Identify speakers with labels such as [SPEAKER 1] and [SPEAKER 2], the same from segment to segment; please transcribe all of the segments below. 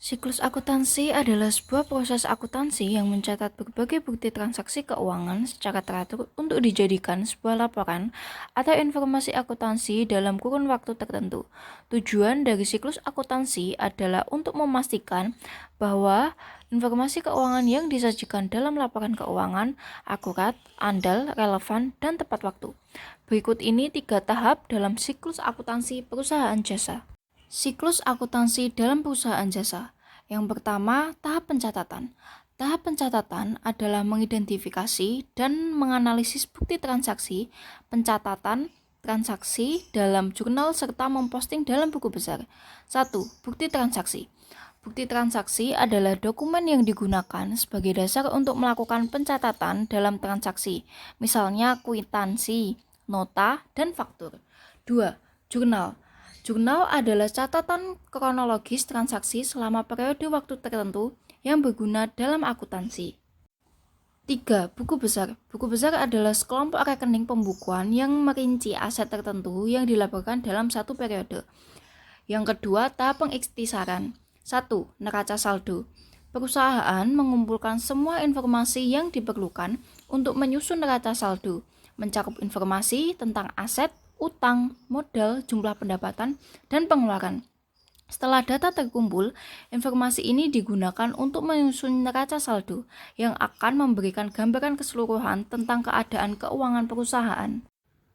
[SPEAKER 1] Siklus akuntansi adalah sebuah proses akuntansi yang mencatat berbagai bukti transaksi keuangan secara teratur untuk dijadikan sebuah laporan atau informasi akuntansi dalam kurun waktu tertentu. Tujuan dari siklus akuntansi adalah untuk memastikan bahwa informasi keuangan yang disajikan dalam laporan keuangan akurat, andal, relevan, dan tepat waktu. Berikut ini 3 tahap dalam siklus akuntansi perusahaan jasa. Siklus akuntansi dalam perusahaan jasa. Yang pertama, tahap pencatatan. Tahap pencatatan adalah mengidentifikasi dan menganalisis bukti transaksi, pencatatan transaksi dalam jurnal serta memposting dalam buku besar. 1. Bukti transaksi. Bukti transaksi adalah dokumen yang digunakan sebagai dasar untuk melakukan pencatatan dalam transaksi, misalnya kwitansi, nota, dan faktur. 2. Jurnal. Jurnal adalah catatan kronologis transaksi selama periode waktu tertentu yang berguna dalam akuntansi. 3. Buku besar. Buku besar adalah sekelompok rekening pembukuan yang merinci aset tertentu yang dilaporkan dalam satu periode. Yang kedua, tahap pengikhtisaran. 1. Neraca saldo. Perusahaan mengumpulkan semua informasi yang diperlukan untuk menyusun neraca saldo, mencakup informasi tentang aset, utang, modal, jumlah pendapatan, dan pengeluaran. Setelah data terkumpul, informasi ini digunakan untuk menyusun neraca saldo yang akan memberikan gambaran keseluruhan tentang keadaan keuangan perusahaan.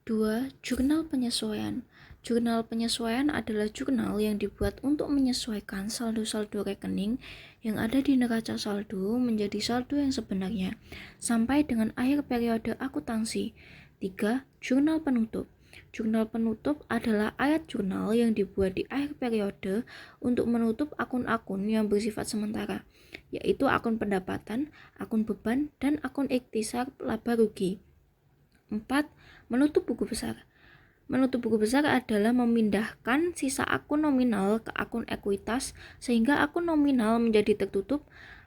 [SPEAKER 1] 2. Jurnal penyesuaian. Jurnal penyesuaian adalah jurnal yang dibuat untuk menyesuaikan saldo-saldo rekening yang ada di neraca saldo menjadi saldo yang sebenarnya sampai dengan akhir periode akuntansi. 3. Jurnal penutup. Jurnal penutup adalah ayat jurnal yang dibuat di akhir periode untuk menutup akun-akun yang bersifat sementara, yaitu akun pendapatan, akun beban, dan akun ikhtisar laba rugi. 4. Menutup buku besar. Menutup buku besar adalah memindahkan sisa akun nominal ke akun ekuitas sehingga akun nominal menjadi tertutup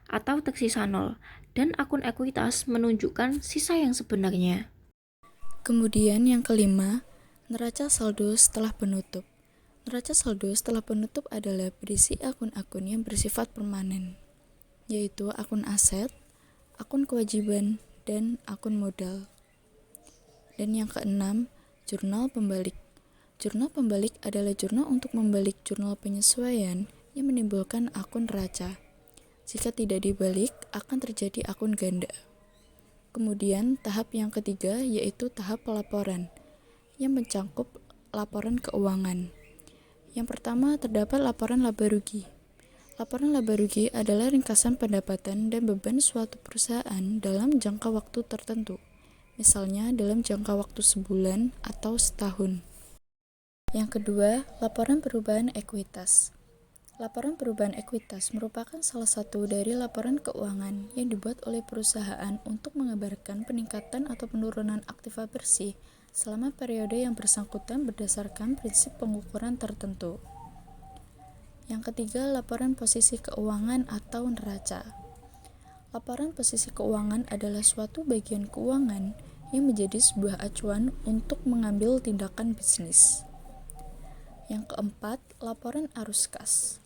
[SPEAKER 1] atau tersisa nol, dan akun ekuitas menunjukkan sisa yang sebenarnya.
[SPEAKER 2] Kemudian yang kelima, neraca saldo setelah penutup. Neraca saldo setelah penutup adalah berisi akun-akun yang bersifat permanen, yaitu akun aset, akun kewajiban, dan akun modal. Dan yang keenam, jurnal pembalik. Jurnal pembalik adalah jurnal untuk membalik jurnal penyesuaian yang menimbulkan akun neraca. Jika tidak dibalik, akan terjadi akun ganda. Kemudian tahap yang ketiga yaitu tahap pelaporan yang mencakup laporan keuangan. Yang pertama terdapat laporan laba rugi. Laporan laba rugi adalah ringkasan pendapatan dan beban suatu perusahaan dalam jangka waktu tertentu, misalnya dalam jangka waktu sebulan atau setahun. Yang kedua, laporan perubahan ekuitas. Laporan perubahan ekuitas merupakan salah satu dari laporan keuangan yang dibuat oleh perusahaan untuk mengabarkan peningkatan atau penurunan aktiva bersih selama periode yang bersangkutan berdasarkan prinsip pengukuran tertentu. Yang ketiga, laporan posisi keuangan atau neraca. Laporan posisi keuangan adalah suatu bagian keuangan yang menjadi sebuah acuan untuk mengambil tindakan bisnis. Yang keempat, laporan arus kas.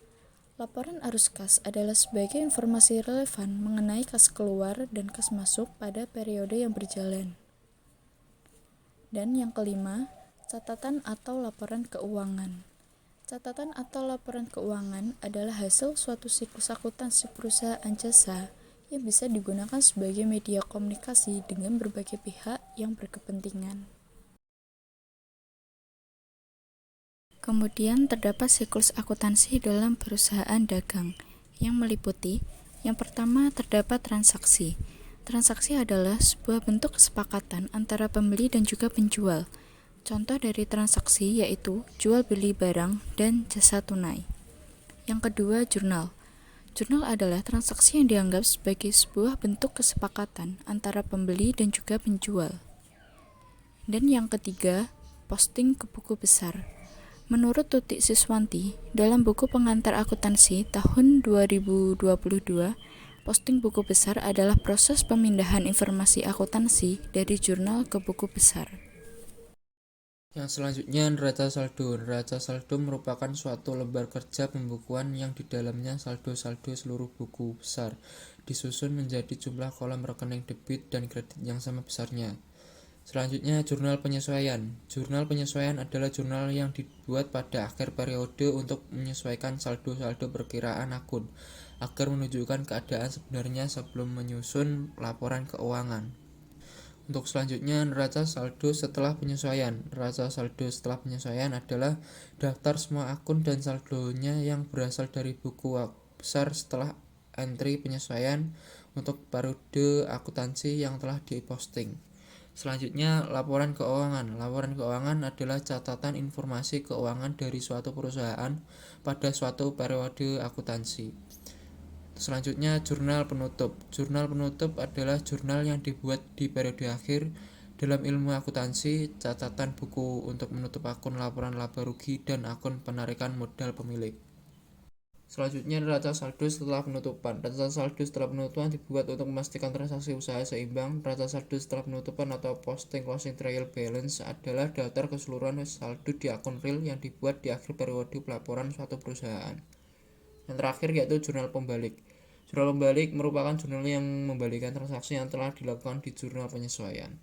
[SPEAKER 2] Laporan arus kas adalah sebagai informasi relevan mengenai kas keluar dan kas masuk pada periode yang berjalan. Dan yang kelima, catatan atau laporan keuangan. Catatan atau laporan keuangan adalah hasil suatu siklus akuntansi perusahaan jasa yang bisa digunakan sebagai media komunikasi dengan berbagai pihak yang berkepentingan. Kemudian terdapat siklus akuntansi dalam perusahaan dagang yang meliputi yang pertama terdapat transaksi. Transaksi adalah sebuah bentuk kesepakatan antara pembeli dan juga penjual. Contoh dari transaksi yaitu jual beli barang dan jasa tunai. Yang kedua, jurnal. Jurnal adalah transaksi yang dianggap sebagai sebuah bentuk kesepakatan antara pembeli dan juga penjual. Dan yang ketiga, posting ke buku besar. Menurut Tutik Siswanti, dalam buku pengantar akuntansi tahun 2022, posting buku besar adalah proses pemindahan informasi akuntansi dari jurnal ke buku besar.
[SPEAKER 3] Yang selanjutnya neraca saldo. Neraca saldo merupakan suatu lembar kerja pembukuan yang di dalamnya saldo-saldo seluruh buku besar disusun menjadi jumlah kolom rekening debit dan kredit yang sama besarnya. Selanjutnya jurnal penyesuaian. Jurnal penyesuaian adalah jurnal yang dibuat pada akhir periode untuk menyesuaikan saldo-saldo perkiraan akun agar menunjukkan keadaan sebenarnya sebelum menyusun laporan keuangan. Untuk selanjutnya, neraca saldo setelah penyesuaian. Neraca saldo setelah penyesuaian adalah daftar semua akun dan saldonya yang berasal dari buku besar setelah entry penyesuaian untuk periode akuntansi yang telah diposting. Selanjutnya, laporan keuangan. Laporan keuangan adalah catatan informasi keuangan dari suatu perusahaan pada suatu periode akuntansi. Selanjutnya, jurnal penutup. Jurnal penutup adalah jurnal yang dibuat di periode akhir. Dalam ilmu akuntansi, catatan buku untuk menutup akun laporan laba rugi dan akun penarikan modal pemilik. Selanjutnya, neraca saldo setelah penutupan. Neraca saldo setelah penutupan dibuat untuk memastikan transaksi usaha seimbang. Neraca saldo setelah penutupan atau closing trial balance adalah daftar keseluruhan saldo di akun real yang dibuat di akhir periode pelaporan suatu perusahaan. Yang terakhir yaitu jurnal pembalik. Jurnal pembalik merupakan jurnal yang membalikkan transaksi yang telah dilakukan di jurnal penyesuaian.